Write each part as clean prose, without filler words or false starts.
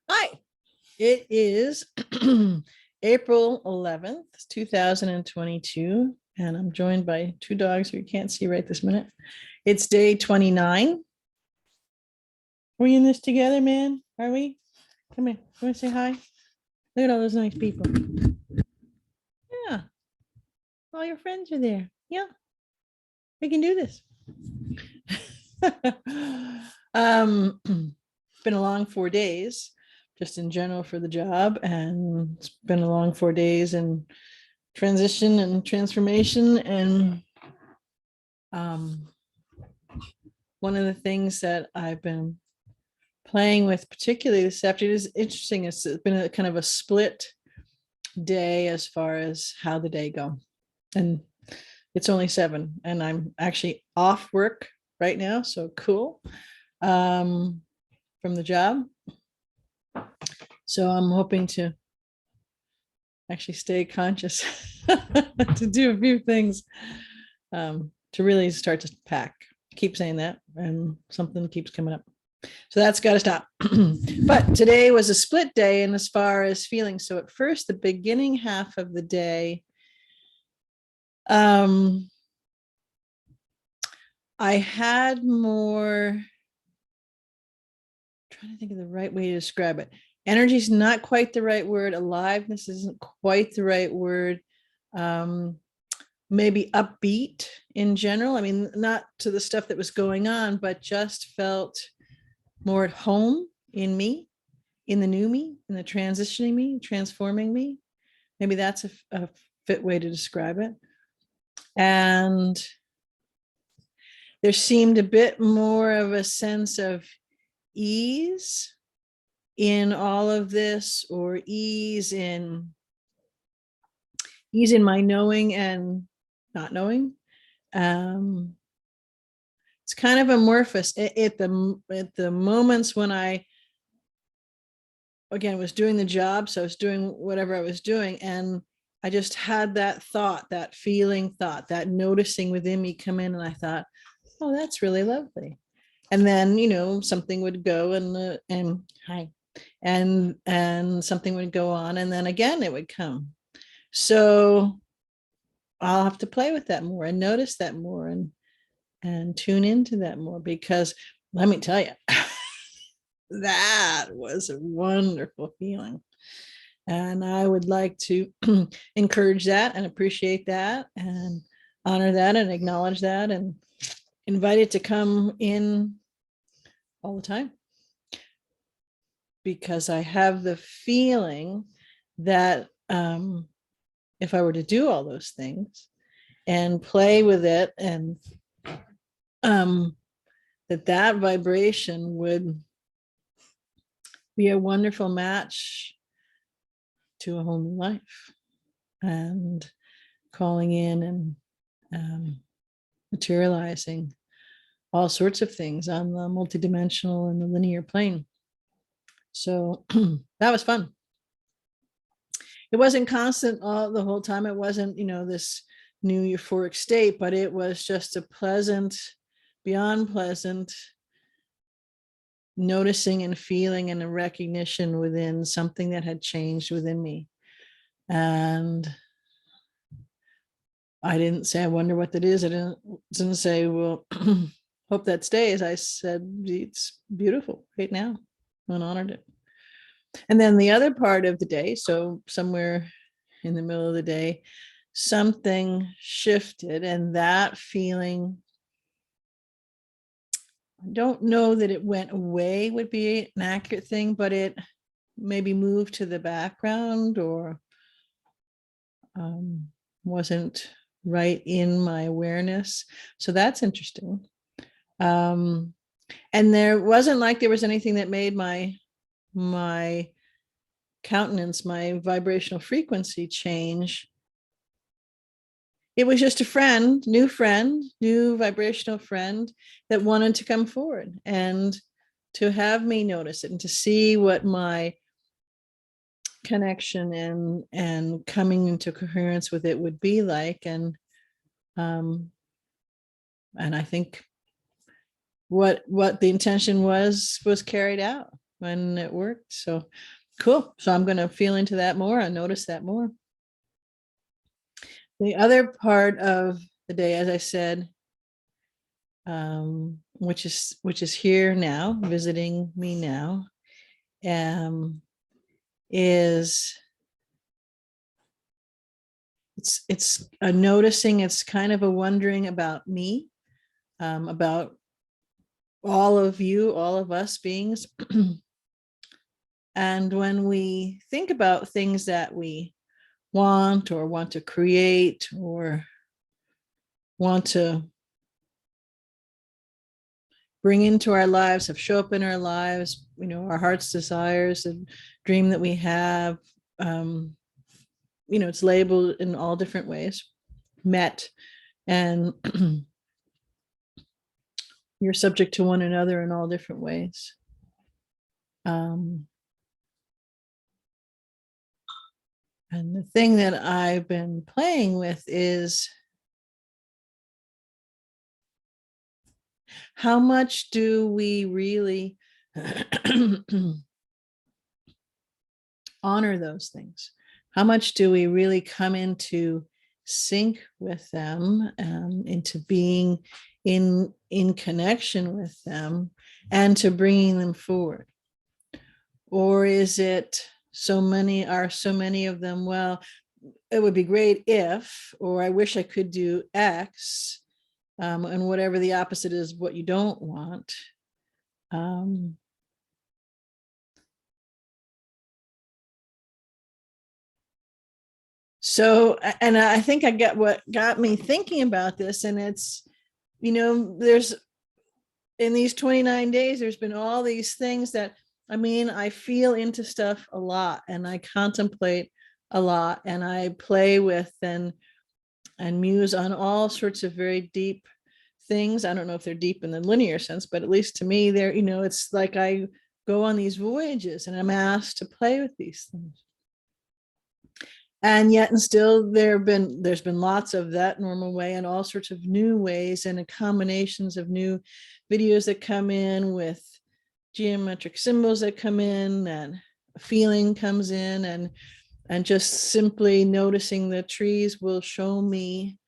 Hi, it is April 11th, 2022, and I'm joined by two dogs who you can't see right this minute. It's day 29. Are we in this together, man? Are we? Come here. You want to say hi? Look at all those nice people. Yeah, all your friends are there. Yeah, we can do this. Been a long 4 days, just in general for the job, and it's been a long 4 days in transition and transformation. And one of the things that I've been playing with, particularly this afternoon, is interesting. It's been a kind of a split day as far as how the day go, and it's only 7, and I'm actually off work right now, so cool, from the job. So I'm hoping to actually stay conscious to do a few things, to really start to pack. I keep saying that, and something keeps coming up. So that's got to stop. But today was a split day, and as far as feeling, so at first, the beginning half of the day, I had more, trying to think of the right way to describe it. Energy is not quite the right word. Aliveness isn't quite the right word. Maybe upbeat in general. I mean, not to the stuff that was going on, but just felt more at home in me, in the new me, in the transitioning me, transforming me. Maybe that's a fit way to describe it. And there seemed a bit more of a sense of ease in all of this, or ease in my knowing and not knowing. It's kind of amorphous at the moments when I, again, was doing the job. So I was doing whatever I was doing, and I just had that thought, that feeling thought, that noticing within me come in, and I thought, oh, that's really lovely. And then, something would go, and hi, and something would go on, and then again it would come. So I'll have to play with that more and notice that more, and tune into that more, because let me tell you, that was a wonderful feeling. And I would like to encourage that and appreciate that and honor that and acknowledge that and invite it to come in all the time. Because I have the feeling that if I were to do all those things and play with it, and that vibration would be a wonderful match to a whole new life, and calling in and materializing all sorts of things on the multidimensional and the linear plane. So that was fun. It wasn't constant the whole time. It wasn't, this new euphoric state, but it was just a pleasant, beyond pleasant, noticing and feeling and a recognition within something that had changed within me. And I didn't say, I wonder what that is. I didn't say, well, hope that stays. I said, it's beautiful right now, and honored it. And then the other part of the day, so somewhere in the middle of the day, something shifted, and that feeling, I don't know that it went away would be an accurate thing, but it maybe moved to the background, or wasn't right in my awareness. So that's interesting. And there wasn't like there was anything that made my countenance, my vibrational frequency change. It was just a friend, new vibrational friend that wanted to come forward and to have me notice it, and to see what my connection and coming into coherence with it would be like. And I think what the intention was carried out. when it worked. So cool. So I'm going to feel into that more and notice that more. The other part of the day, as I said, which is here now, visiting me now, is it's a noticing, it's kind of a wondering about me, about all of you, all of us beings. And when we think about things that we want or want to create or want to bring into our lives, have show up in our lives, you know, our heart's desires, a dream that we have, you know, it's labeled in all different ways, met, and you're subject to one another in all different ways. And the thing that I've been playing with is, how much do we really honor those things? How much do we really come into sync with them, into being in connection with them, and to bringing them forward? Or is it so many of them, well, it would be great if, or I wish I could do X, and whatever the opposite is what you don't want. So, and I think I got what got me thinking about this, and it's, you know, there's, in these 29 days, there's been all these things that, I mean, I feel into stuff a lot, and I contemplate a lot, and I play with and muse on all sorts of very deep things. I don't know if they're deep in the linear sense, but at least to me, they're, you know, it's like I go on these voyages and I'm asked to play with these things. And yet, and still there's been lots of that normal way and all sorts of new ways, and combinations of new videos that come in with geometric symbols that come in, and a feeling comes in, and just simply noticing the trees will show me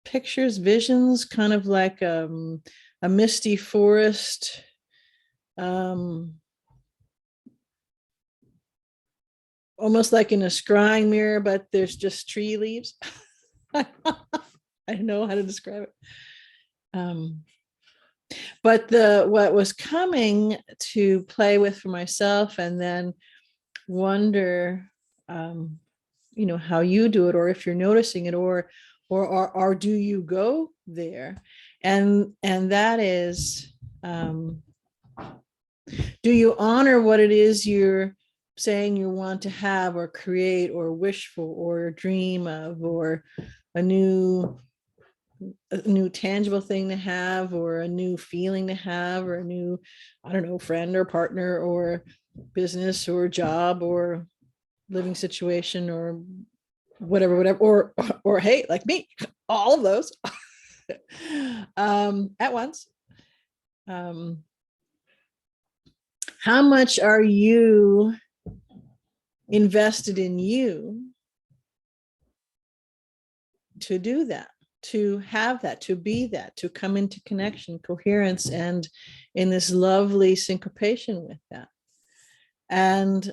pictures, visions, kind of like a misty forest, almost like in a scrying mirror, but there's just tree leaves. I don't know how to describe it. But what was coming to play with for myself, and then wonder, you know, how you do it, or if you're noticing it, or do you go there? And that is, do you honor what it is you're saying you want to have or create or wish for or dream of, or a new tangible thing to have, or a new feeling to have, or a new, I don't know, friend or partner or business or job or living situation or whatever, or hey, like me, all of those at once. How much are you invested in you to do that, to have that, to be that, to come into connection, coherence, and in this lovely syncopation with that? And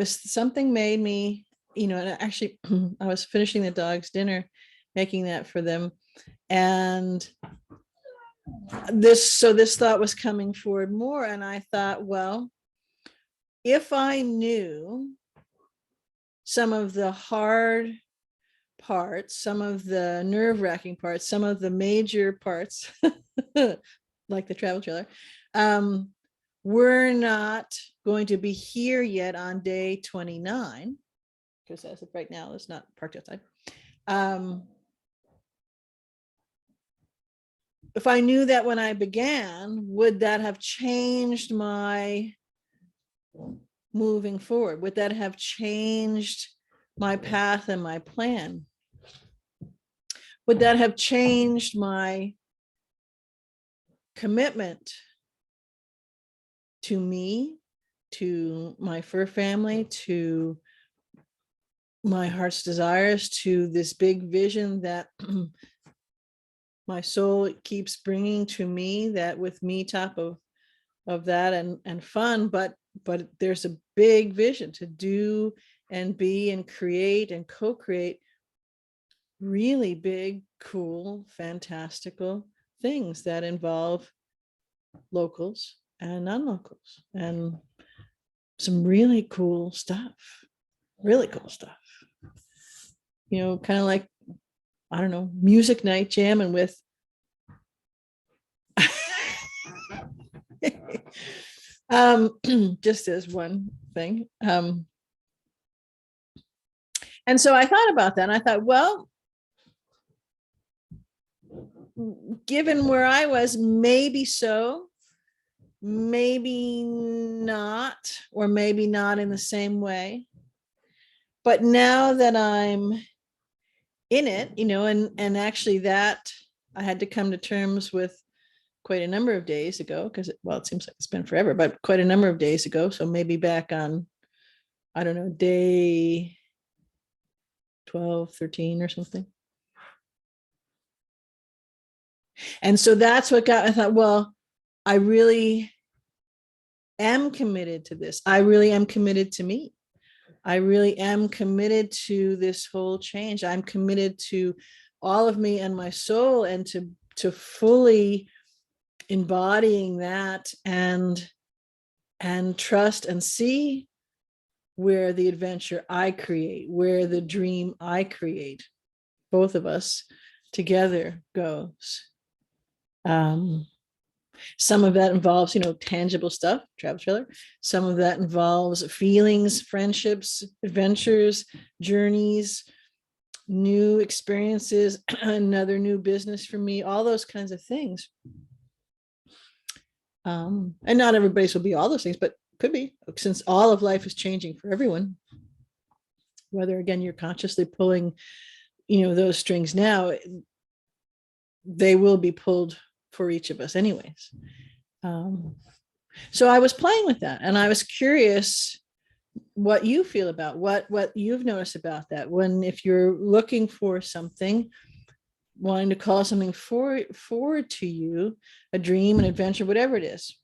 something made me, you know, and actually I was finishing the dog's dinner, making that for them. And this thought was coming forward more. And I thought, well, if I knew some of the hard parts, some of the nerve-wracking parts, some of the major parts, like the travel trailer, we're not going to be here yet on day 29, because as of right now, it's not parked outside. If I knew that when I began, would that have changed my moving forward? Would that have changed my path and my plan? Would that have changed my commitment to me, to my fur family, to my heart's desires, to this big vision that my soul keeps bringing to me, that with me top of that and fun, but there's a big vision to do and be and create and co-create really big, cool, fantastical things that involve locals and non-locals, and some really cool stuff, really cool stuff. Kind of like, I don't know, music night jamming with just as one thing. And so I thought about that, and I thought, well, given where I was, maybe so, maybe not, or maybe not in the same way. But now that I'm in it, and actually that I had to come to terms with quite a number of days ago, because it seems like it's been forever, but quite a number of days ago. So maybe back on, I don't know, day 12, 13 or something. And so that's what I thought, well, I really am committed to this. I really am committed to me. I really am committed to this whole change. I'm committed to all of me and my soul, and to fully embodying that and trust and see where the adventure I create, where the dream I create, both of us together goes. Some of that involves, tangible stuff, travel trailer. Some of that involves feelings, friendships, adventures, journeys, new experiences, another new business for me, all those kinds of things. And not everybody's will be all those things, but could be, since all of life is changing for everyone. Whether, again, you're consciously pulling, those strings now, they will be pulled for each of us anyways. So I was playing with that, and I was curious what you feel about what you've noticed about that, when, if you're looking for something, wanting to call something forward to you, a dream, an adventure, whatever it is.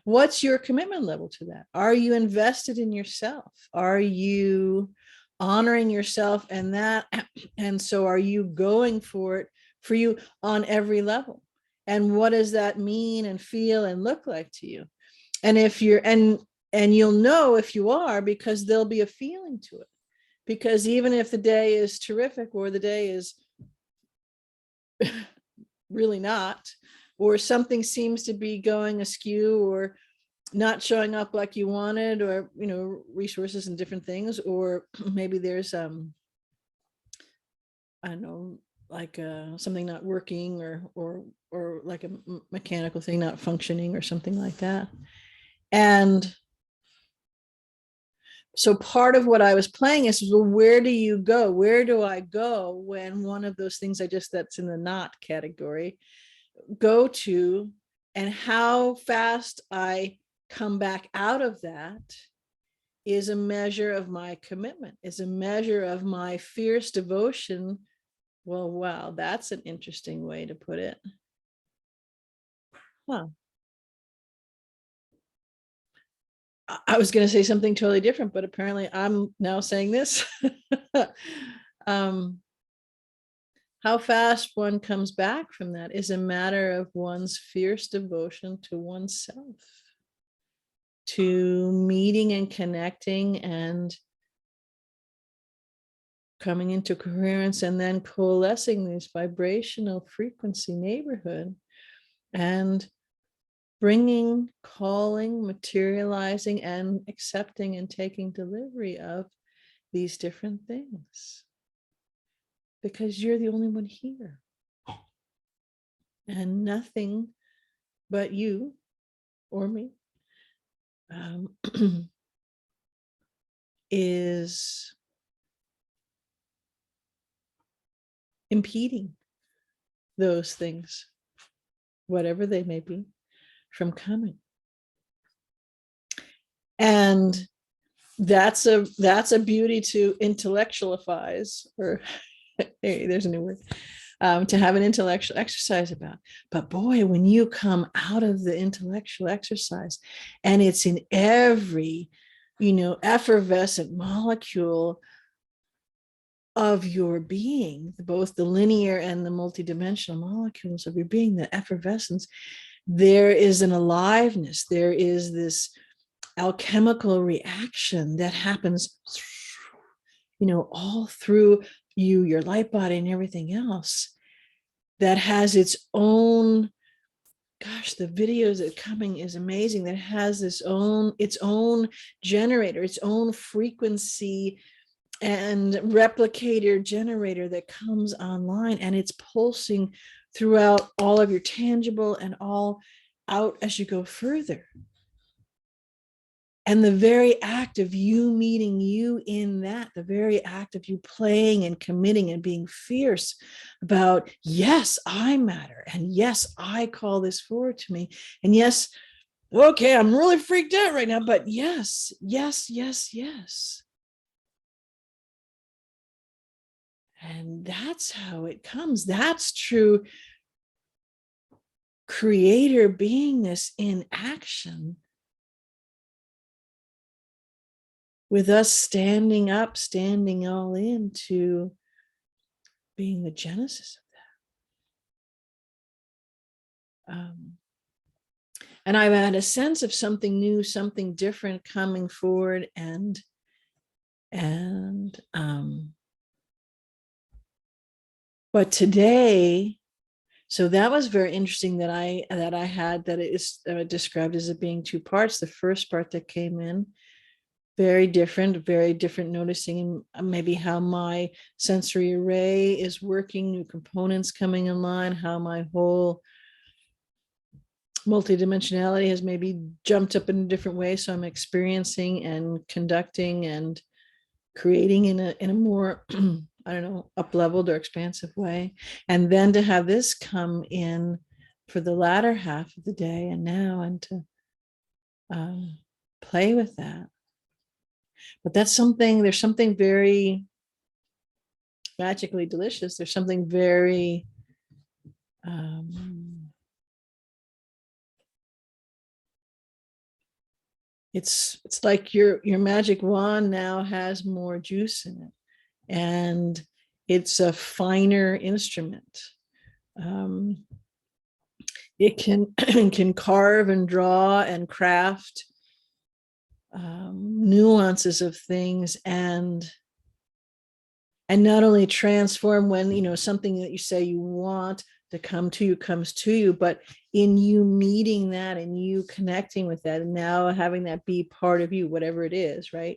What's your commitment level to that? Are you invested in yourself? Are you honoring yourself and that? And so are you going for it for you on every level? And what does that mean and feel and look like to you? And if you're, and you'll know if you are, because there'll be a feeling to it. Because even if the day is terrific, or the day is really not, or something seems to be going askew, or not showing up like you wanted, or resources and different things, or maybe there's I don't know, like something not working, or like a mechanical thing not functioning, or something like that. And so part of what I was playing is, well, where do you go? Where do I go when one of those things that's in the not category go to, and how fast I come back out of that is a measure of my commitment, is a measure of my fierce devotion. Well, wow, that's an interesting way to put it. Huh. I was going to say something totally different, but apparently I'm now saying this. How fast one comes back from that is a matter of one's fierce devotion to oneself, to meeting and connecting and coming into coherence, and then coalescing this vibrational frequency neighborhood, and bringing, calling, materializing, and accepting and taking delivery of these different things. Because you're the only one here. And nothing but you or me is impeding those things, whatever they may be, from coming. And that's a beauty to intellectualize, or hey, there's a new word, to have an intellectual exercise about. But boy, when you come out of the intellectual exercise and it's in every, effervescent molecule of your being, both the linear and the multidimensional molecules of your being, the effervescence, there is an aliveness, there is this alchemical reaction that happens, all through you, your light body, and everything else, that has its own, gosh, the videos that are coming is amazing, that has its own generator, its own frequency and replicator generator that comes online, and it's pulsing throughout all of your tangible and all out as you go further. And the very act of you meeting you in that, the very act of you playing and committing and being fierce about, yes, I matter. And yes, I call this forward to me. And yes, okay, I'm really freaked out right now, but yes, yes, yes, yes. And that's how it comes. That's true creator beingness in action, with us standing up, standing all in to being the genesis of that. And I've had a sense of something new, something different coming forward, but today, so that was very interesting that I had, that it is described as it being two parts. The first part that came in, very different noticing maybe how my sensory array is working, new components coming in line, how my whole multidimensionality has maybe jumped up in a different way. So I'm experiencing and conducting and creating in a more, I don't know, up-leveled or expansive way. And then to have this come in for the latter half of the day and now, and to play with that. But there's something very magically delicious. There's something very it's like your magic wand now has more juice in it, and it's a finer instrument. It can carve and draw and craft nuances of things, and not only transform when something that you say you want to come to you comes to you, but in you meeting that and you connecting with that, and now having that be part of you, whatever it is, right?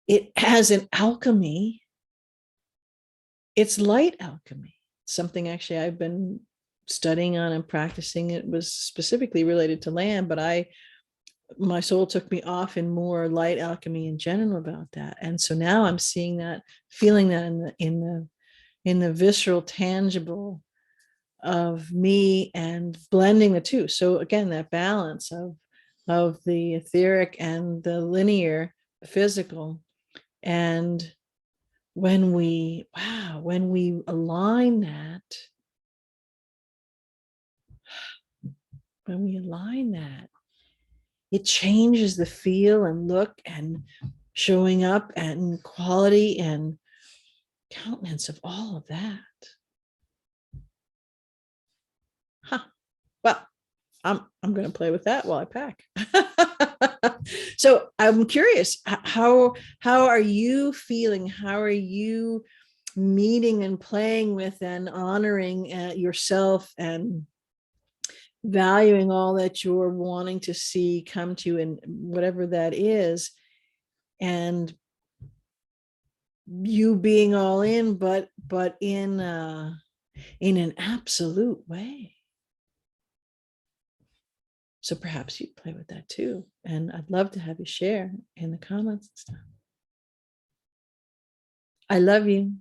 It has an alchemy. It's light alchemy, something actually I've been studying on and practicing. It was specifically related to land, but my soul took me off in more light alchemy in general about that. And so now I'm seeing that, feeling that in the visceral, tangible of me, and blending the two. So again, that balance of the etheric and the linear, the physical. And when we align that, it changes the feel and look and showing up and quality and countenance of all of that. Well, I'm going to play with that while I pack. So I'm curious, how are you feeling? How are you meeting and playing with and honoring yourself and valuing all that you're wanting to see come to you, and whatever that is, and you being all in, but in an absolute way? So perhaps you play with that too. And I'd love to have you share in the comments and stuff. I love you.